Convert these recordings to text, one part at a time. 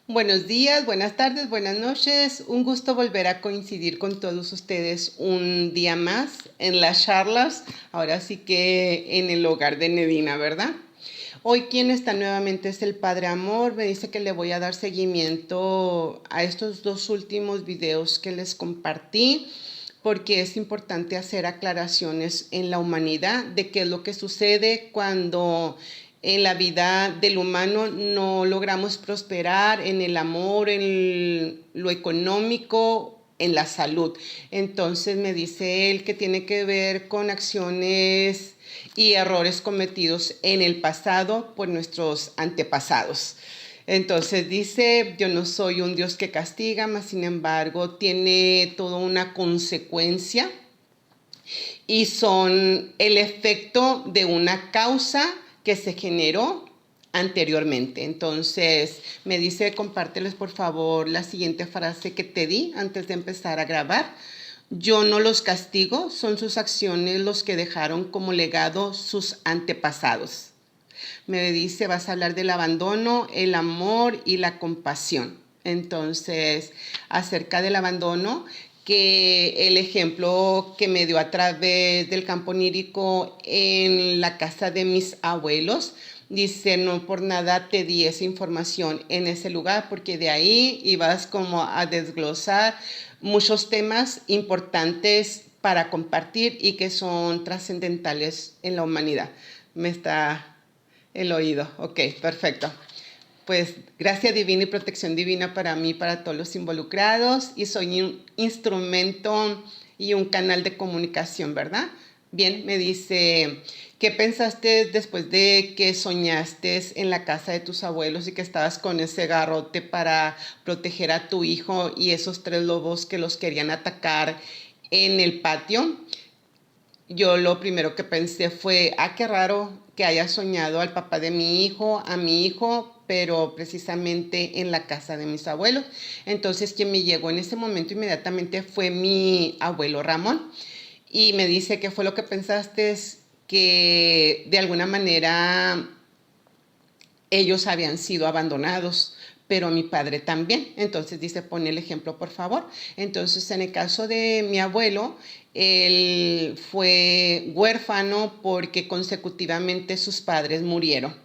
Buenos días, buenas tardes, buenas noches. Un gusto volver a coincidir con todos ustedes un día más en las charlas, ahora sí que en el hogar de Nedina, ¿verdad? Hoy quien está nuevamente es el Padre Amor. Me dice que le voy a dar seguimiento a estos dos últimos videos que les compartí, porque es importante hacer aclaraciones en la humanidad de qué es lo que sucede cuando en la vida del humano no logramos prosperar en el amor, en lo económico, en la salud. Entonces me dice él que tiene que ver con acciones y errores cometidos en el pasado por nuestros antepasados. Entonces dice, yo no soy un Dios que castiga, mas sin embargo tiene toda una consecuencia y son el efecto de una causa que se generó anteriormente. Entonces me dice, compárteles por favor la siguiente frase que te di antes de empezar a grabar. Yo no los castigo, son sus acciones los que dejaron como legado sus antepasados. Me dice, vas a hablar del abandono, el amor y la compasión. Entonces, acerca del abandono, que el ejemplo que me dio a través del campo onírico en la casa de mis abuelos, dice, no por nada te di esa información en ese lugar, porque de ahí ibas como a desglosar muchos temas importantes para compartir y que son trascendentales en la humanidad. Me está el oído, ok, perfecto. Pues gracia divina y protección divina para mí, para todos los involucrados, y soy un instrumento y un canal de comunicación, ¿verdad? Bien, me dice, ¿qué pensaste después de que soñaste en la casa de tus abuelos y que estabas con ese garrote para proteger a tu hijo y esos tres lobos que los querían atacar en el patio? Yo lo primero que pensé fue, qué raro que haya soñado al papá de mi hijo, a mi hijo, pero precisamente en la casa de mis abuelos. Entonces quien me llegó en ese momento inmediatamente fue mi abuelo Ramón y me dice, ¿qué fue lo que pensaste? Que de alguna manera ellos habían sido abandonados, pero mi padre también. Entonces dice, pon el ejemplo, por favor. Entonces, en el caso de mi abuelo, él fue huérfano porque consecutivamente sus padres murieron.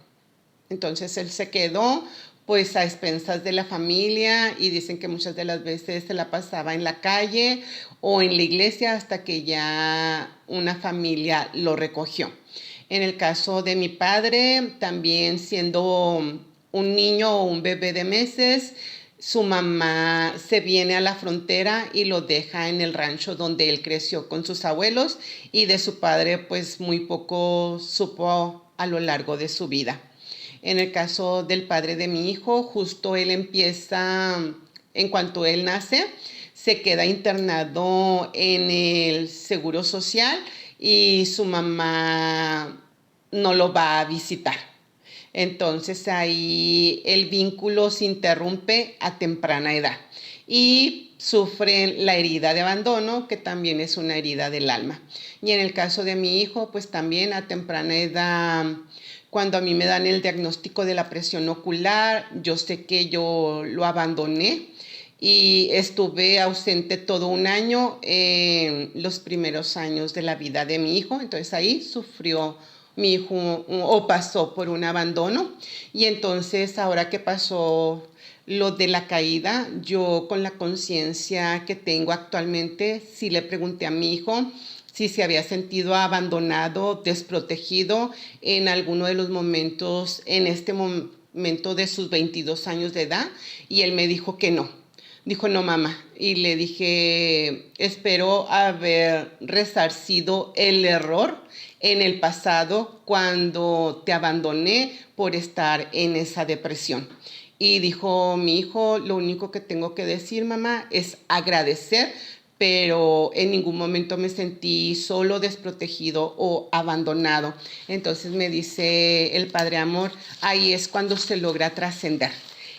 Entonces, él se quedó pues a expensas de la familia y dicen que muchas de las veces se la pasaba en la calle o en la iglesia hasta que ya una familia lo recogió. En el caso de mi padre, también siendo un niño o un bebé de meses, su mamá se viene a la frontera y lo deja en el rancho donde él creció con sus abuelos, y de su padre pues muy poco supo a lo largo de su vida. En el caso del padre de mi hijo, justo él empieza, en cuanto él nace, se queda internado en el Seguro Social y su mamá no lo va a visitar. Entonces ahí el vínculo se interrumpe a temprana edad y sufren la herida de abandono, que también es una herida del alma. Y en el caso de mi hijo, pues también a temprana edad, cuando a mí me dan el diagnóstico de la presión ocular, yo sé que yo lo abandoné y estuve ausente todo un año en los primeros años de la vida de mi hijo. Entonces ahí sufrió mi hijo o pasó por un abandono, y entonces ahora que pasó lo de la caída, yo con la conciencia que tengo actualmente, sí le pregunté a mi hijo si se había sentido abandonado, desprotegido en alguno de los momentos, en este momento de sus 22 años de edad, y él me dijo que no. Dijo, no, mamá. Y le dije, espero haber resarcido el error en el pasado cuando te abandoné por estar en esa depresión. Y dijo mi hijo, lo único que tengo que decir, mamá, es agradecer, pero en ningún momento me sentí solo, desprotegido o abandonado. Entonces me dice el Padre Amor, ahí es cuando se logra trascender.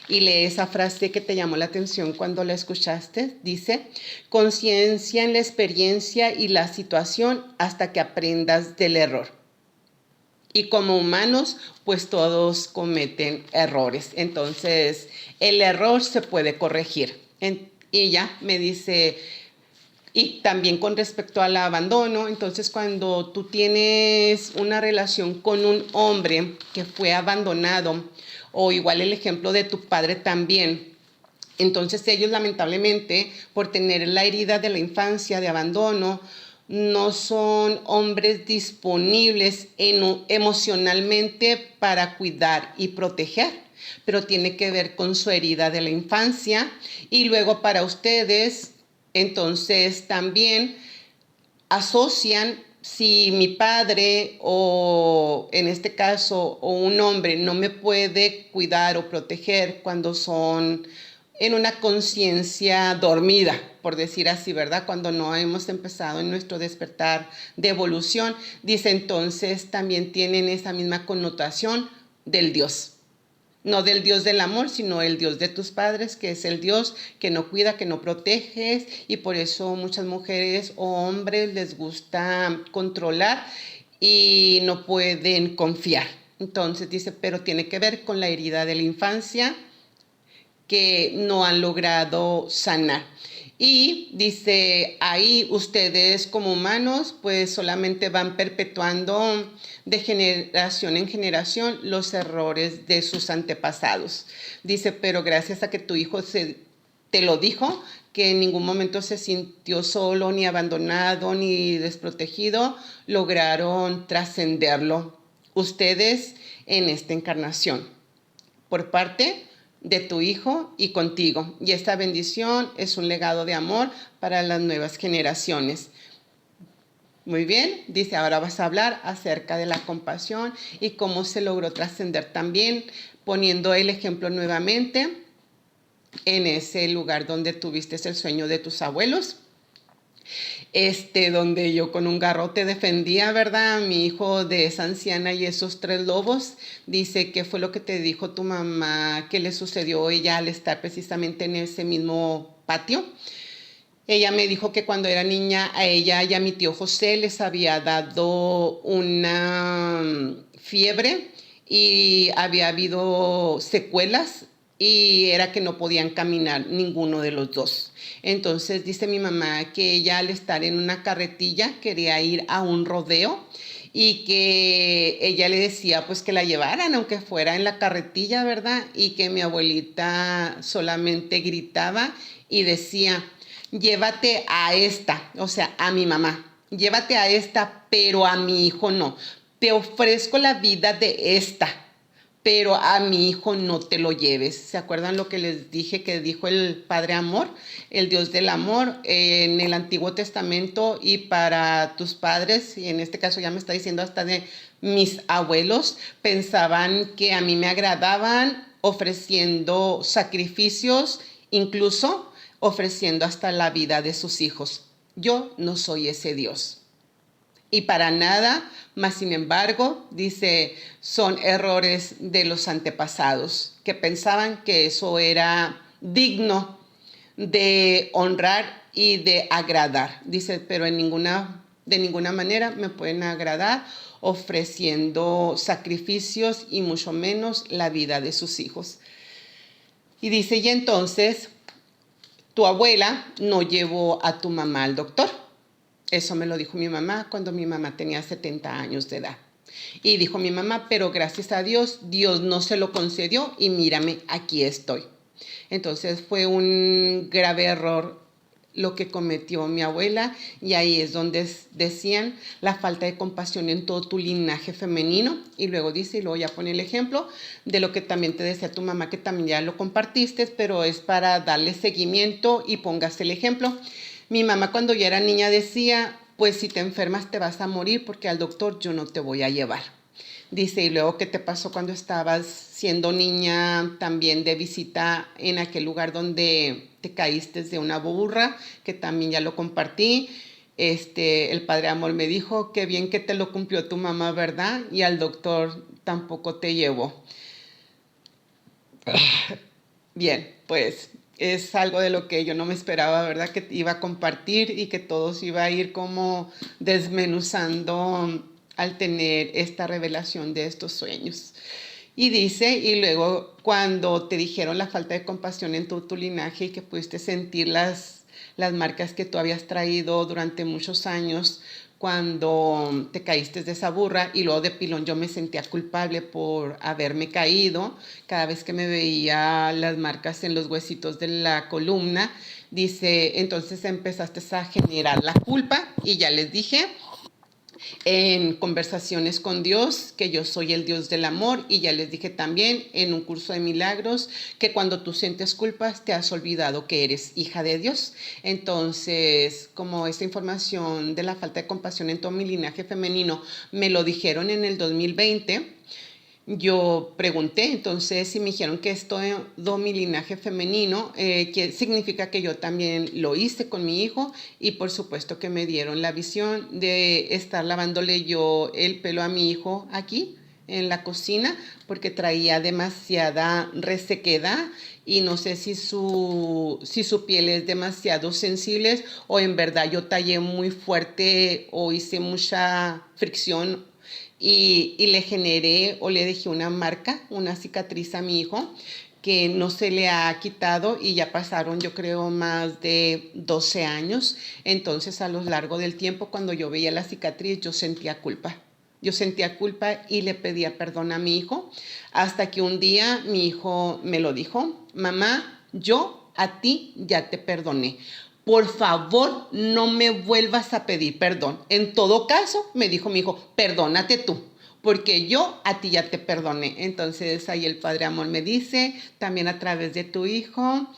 Y lee esa frase que te llamó la atención cuando la escuchaste. Dice, conciencia en la experiencia y la situación hasta que aprendas del error. Y como humanos, pues todos cometen errores. Entonces, el error se puede corregir. Y ella me dice, y también con respecto al abandono, entonces cuando tú tienes una relación con un hombre que fue abandonado, o igual el ejemplo de tu padre también, entonces ellos lamentablemente por tener la herida de la infancia de abandono, no son hombres disponibles emocionalmente para cuidar y proteger, pero tiene que ver con su herida de la infancia. Y luego para ustedes, entonces también asocian si mi padre o en este caso o un hombre no me puede cuidar o proteger cuando son en una conciencia dormida, por decir así, ¿verdad? Cuando no hemos empezado en nuestro despertar de evolución, dice entonces también tienen esa misma connotación del Dios. No del Dios del amor, sino el Dios de tus padres, que es el Dios que no cuida, que no proteges, y por eso muchas mujeres o hombres les gusta controlar y no pueden confiar. Entonces dice, pero tiene que ver con la herida de la infancia que no han logrado sanar. Y dice, ahí ustedes como humanos pues solamente van perpetuando de generación en generación los errores de sus antepasados. Dice, pero gracias a que tu hijo te lo dijo, que en ningún momento se sintió solo, ni abandonado, ni desprotegido, lograron trascenderlo ustedes en esta encarnación por parte de tu hijo y contigo. Y esta bendición es un legado de amor para las nuevas generaciones. Muy bien, dice, ahora vas a hablar acerca de la compasión y cómo se logró trascender también, poniendo el ejemplo nuevamente en ese lugar donde tuviste el sueño de tus abuelos. Donde yo con un garrote defendía, ¿verdad? A mi hijo de esa anciana y esos 3 lobos. Dice, ¿qué fue lo que te dijo tu mamá? ¿Qué le sucedió a ella al estar precisamente en ese mismo patio? Ella me dijo que cuando era niña a ella y a mi tío José les había dado una fiebre y había habido secuelas y era que no podían caminar ninguno de los dos. Entonces dice mi mamá que ella al estar en una carretilla quería ir a un rodeo y que ella le decía pues que la llevaran aunque fuera en la carretilla, ¿verdad? Y que mi abuelita solamente gritaba y decía, llévate a esta, o sea, a mi mamá, llévate a esta, pero a mi hijo no. Te ofrezco la vida de esta, pero a mi hijo no te lo lleves. ¿Se acuerdan lo que les dije que dijo el Padre Amor, el Dios del amor en el Antiguo Testamento y para tus padres? Y en este caso ya me está diciendo hasta de mis abuelos, pensaban que a mí me agradaban ofreciendo sacrificios, incluso ofreciendo hasta la vida de sus hijos. Yo no soy ese Dios. Y para nada, más sin embargo, dice, son errores de los antepasados, que pensaban que eso era digno de honrar y de agradar. Dice, pero de ninguna manera me pueden agradar ofreciendo sacrificios y mucho menos la vida de sus hijos. Y dice, y entonces tu abuela no llevó a tu mamá al doctor. Eso me lo dijo mi mamá cuando mi mamá tenía 70 años de edad. Y dijo mi mamá, pero gracias a Dios, Dios no se lo concedió y mírame, aquí estoy. Entonces fue un grave error lo que cometió mi abuela y ahí es donde decían la falta de compasión en todo tu linaje femenino. Y luego dice, y luego ya pone el ejemplo de lo que también te decía tu mamá, que también ya lo compartiste, pero es para darle seguimiento y pongas el ejemplo. Mi mamá cuando ya era niña decía, pues si te enfermas te vas a morir porque al doctor yo no te voy a llevar. Dice, y luego, ¿qué te pasó cuando estabas siendo niña también de visita en aquel lugar donde te caíste de una burra? Que también ya lo compartí. El Padre Amor me dijo, qué bien que te lo cumplió tu mamá, ¿verdad? Y al doctor tampoco te llevó. Bien, pues es algo de lo que yo no me esperaba, ¿verdad? Que iba a compartir y que todos iba a ir como desmenuzando al tener esta revelación de estos sueños. Y dice, y luego cuando te dijeron la falta de compasión en tu linaje y que pudiste sentir las marcas que tú habías traído durante muchos años, cuando te caíste de esa burra, y luego de pilón yo me sentía culpable por haberme caído cada vez que me veía las marcas en los huesitos de la columna. Dice, entonces empezaste a generar la culpa y ya les dije en conversaciones con Dios que yo soy el Dios del amor, y ya les dije también en un curso de milagros que cuando tú sientes culpas te has olvidado que eres hija de Dios. Entonces, como esta información de la falta de compasión en todo mi linaje femenino me lo dijeron en el 2020, yo pregunté, entonces, y me dijeron que esto de mi linaje femenino, que significa que yo también lo hice con mi hijo, y por supuesto que me dieron la visión de estar lavándole yo el pelo a mi hijo aquí en la cocina porque traía demasiada resequedad y no sé si su piel es demasiado sensible o en verdad yo tallé muy fuerte o hice mucha fricción y le generé o le dejé una marca, una cicatriz a mi hijo que no se le ha quitado y ya pasaron yo creo más de 12 años. Entonces a lo largo del tiempo cuando yo veía la cicatriz yo sentía culpa. Yo sentía culpa y le pedía perdón a mi hijo hasta que un día mi hijo me lo dijo: mamá, yo a ti ya te perdoné. Por favor, no me vuelvas a pedir perdón. En todo caso, me dijo mi hijo, perdónate tú, porque yo a ti ya te perdoné. Entonces ahí el Padre Amor me dice, también a través de tu hijo,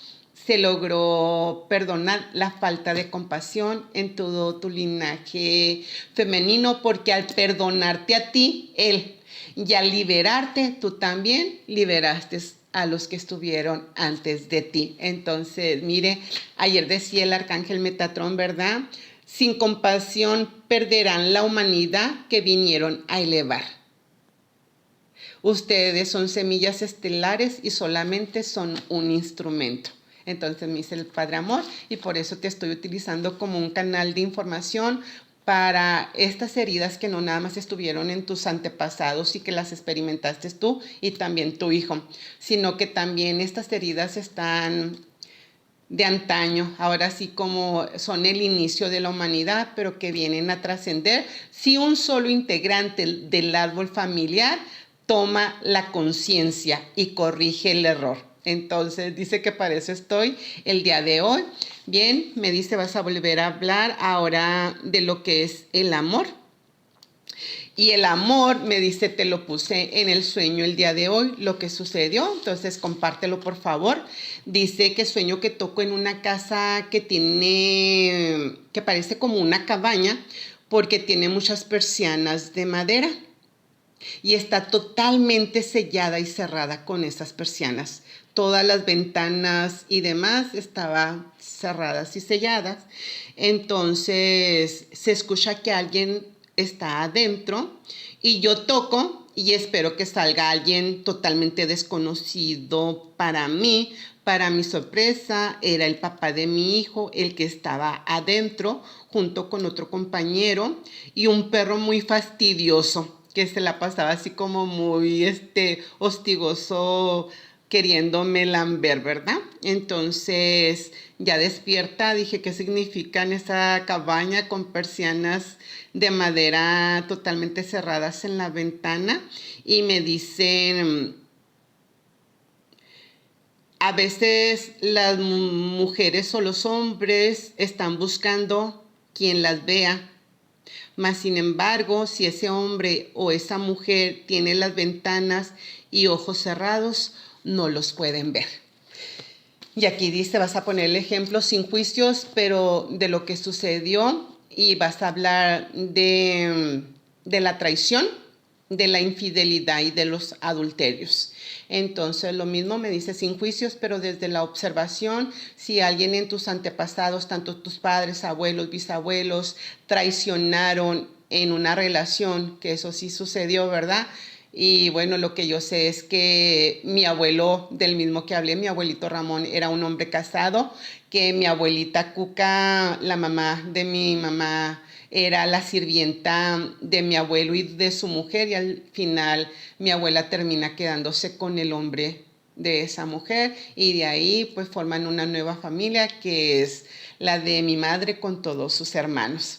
se logró perdonar la falta de compasión en todo tu linaje femenino, porque al perdonarte a ti, él, y al liberarte, tú también liberaste a los que estuvieron antes de ti. Entonces, mire, ayer decía el arcángel Metatrón, ¿verdad? Sin compasión perderán la humanidad que vinieron a elevar. Ustedes son semillas estelares y solamente son un instrumento. Entonces me dice el Padre Amor, y por eso te estoy utilizando como un canal de información para estas heridas que no nada más estuvieron en tus antepasados y que las experimentaste tú y también tu hijo, sino que también estas heridas están de antaño, ahora sí como son el inicio de la humanidad, pero que vienen a trascender si un solo integrante del árbol familiar toma la conciencia y corrige el error. Entonces dice que para eso estoy el día de hoy. Bien, me dice, vas a volver a hablar ahora de lo que es el amor. Y el amor, me dice, te lo puse en el sueño el día de hoy, lo que sucedió. Entonces, compártelo, por favor. Dice que sueño que toco en una casa que que parece como una cabaña, porque tiene muchas persianas de madera y está totalmente sellada y cerrada con esas persianas. Todas las ventanas y demás estaban cerradas y selladas. Entonces se escucha que alguien está adentro y yo toco y espero que salga alguien totalmente desconocido para mí. Para mi sorpresa, era el papá de mi hijo el que estaba adentro junto con otro compañero y un perro muy fastidioso que se la pasaba así como muy hostigoso queriéndome lamber, ¿verdad? Entonces, ya despierta, dije, ¿qué significan esa cabaña con persianas de madera totalmente cerradas en la ventana? Y me dicen, a veces las mujeres o los hombres están buscando quien las vea. Mas, sin embargo, si ese hombre o esa mujer tiene las ventanas y ojos cerrados, no los pueden ver. Y aquí dice, vas a poner el ejemplo sin juicios, pero de lo que sucedió, y vas a hablar de la traición, de la infidelidad y de los adulterios. Entonces, lo mismo me dice sin juicios, pero desde la observación, si alguien en tus antepasados, tanto tus padres, abuelos, bisabuelos, traicionaron en una relación, que eso sí sucedió, ¿verdad? Y bueno, lo que yo sé es que mi abuelo, del mismo que hablé, mi abuelito Ramón, era un hombre casado, que mi abuelita Cuca, la mamá de mi mamá, era la sirvienta de mi abuelo y de su mujer, y al final mi abuela termina quedándose con el hombre de esa mujer, y de ahí pues forman una nueva familia que es la de mi madre con todos sus hermanos.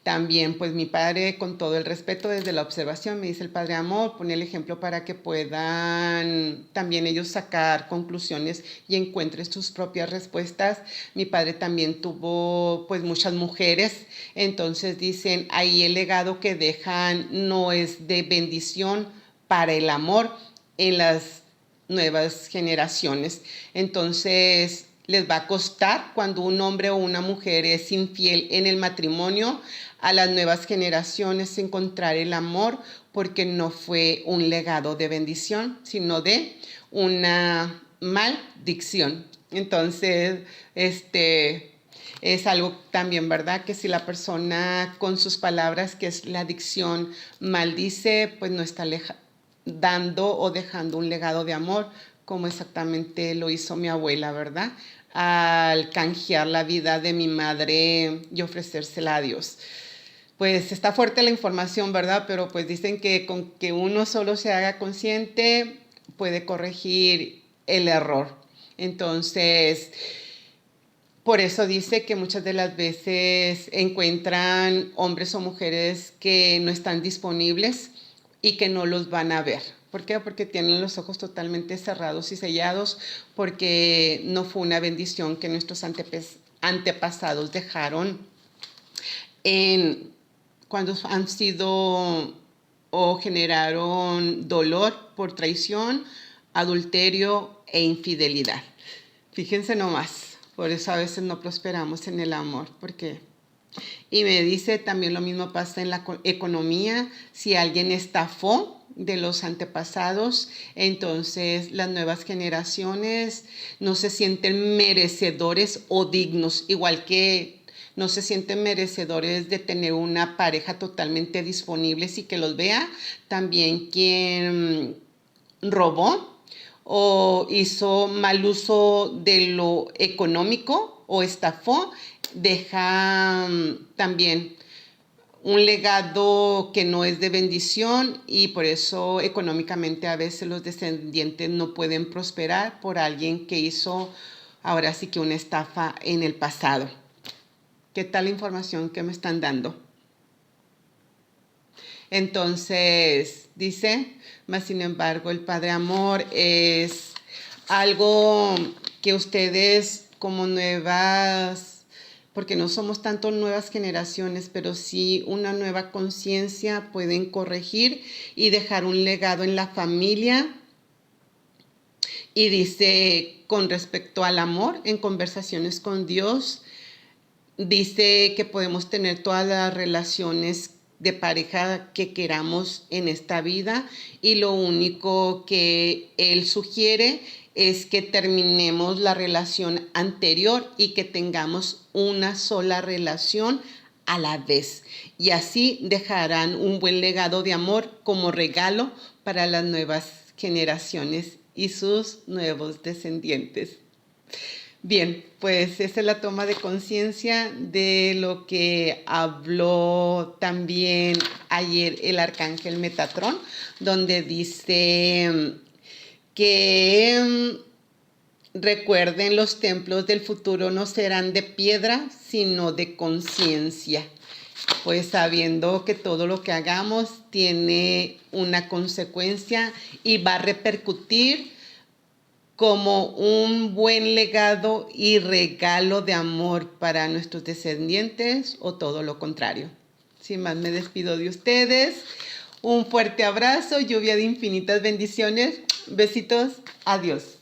También, pues mi padre, con todo el respeto desde la observación, me dice el padre Amor, pone el ejemplo para que puedan también ellos sacar conclusiones y encuentren sus propias respuestas. Mi padre también tuvo pues muchas mujeres, entonces dicen, ahí el legado que dejan no es de bendición para el amor en las nuevas generaciones. Entonces, les va a costar cuando un hombre o una mujer es infiel en el matrimonio a las nuevas generaciones encontrar el amor, porque no fue un legado de bendición, sino de una maldición. Entonces, es algo también, ¿verdad? Que si la persona con sus palabras, que es la adicción, maldice, pues no está dando o dejando un legado de amor, como exactamente lo hizo mi abuela, ¿verdad? Al canjear la vida de mi madre y ofrecérsela a Dios. Pues está fuerte la información, ¿verdad? Pero pues dicen que con que uno solo se haga consciente puede corregir el error. Entonces, por eso dice que muchas de las veces encuentran hombres o mujeres que no están disponibles y que no los van a ver. ¿Por qué? Porque tienen los ojos totalmente cerrados y sellados, porque no fue una bendición que nuestros antepasados dejaron cuando han sido o generaron dolor por traición, adulterio e infidelidad. Fíjense nomás, por eso a veces no prosperamos en el amor, porque... Y me dice también lo mismo pasa en la economía. Si alguien estafó de los antepasados, entonces las nuevas generaciones no se sienten merecedores o dignos, igual que no se sienten merecedores de tener una pareja totalmente disponible y que los vea. También quien robó o hizo mal uso de lo económico o estafó, deja también un legado que no es de bendición, y por eso económicamente a veces los descendientes no pueden prosperar por alguien que hizo ahora sí que una estafa en el pasado. ¿Qué tal la información que me están dando? Entonces, dice, mas sin embargo, el Padre Amor es algo que ustedes como nuevas, porque no somos tanto nuevas generaciones, pero sí una nueva conciencia, pueden corregir y dejar un legado en la familia. Y dice, con respecto al amor, en conversaciones con Dios, dice que podemos tener todas las relaciones de pareja que queramos en esta vida, y lo único que él sugiere es que terminemos la relación anterior y que tengamos una sola relación a la vez, y así dejarán un buen legado de amor como regalo para las nuevas generaciones y sus nuevos descendientes. Bien, pues esa es la toma de conciencia de lo que habló también ayer el arcángel Metatrón, donde dice que recuerden, los templos del futuro no serán de piedra, sino de conciencia. Pues sabiendo que todo lo que hagamos tiene una consecuencia y va a repercutir como un buen legado y regalo de amor para nuestros descendientes, o todo lo contrario. Sin más, me despido de ustedes. Un fuerte abrazo, lluvia de infinitas bendiciones. Besitos, adiós.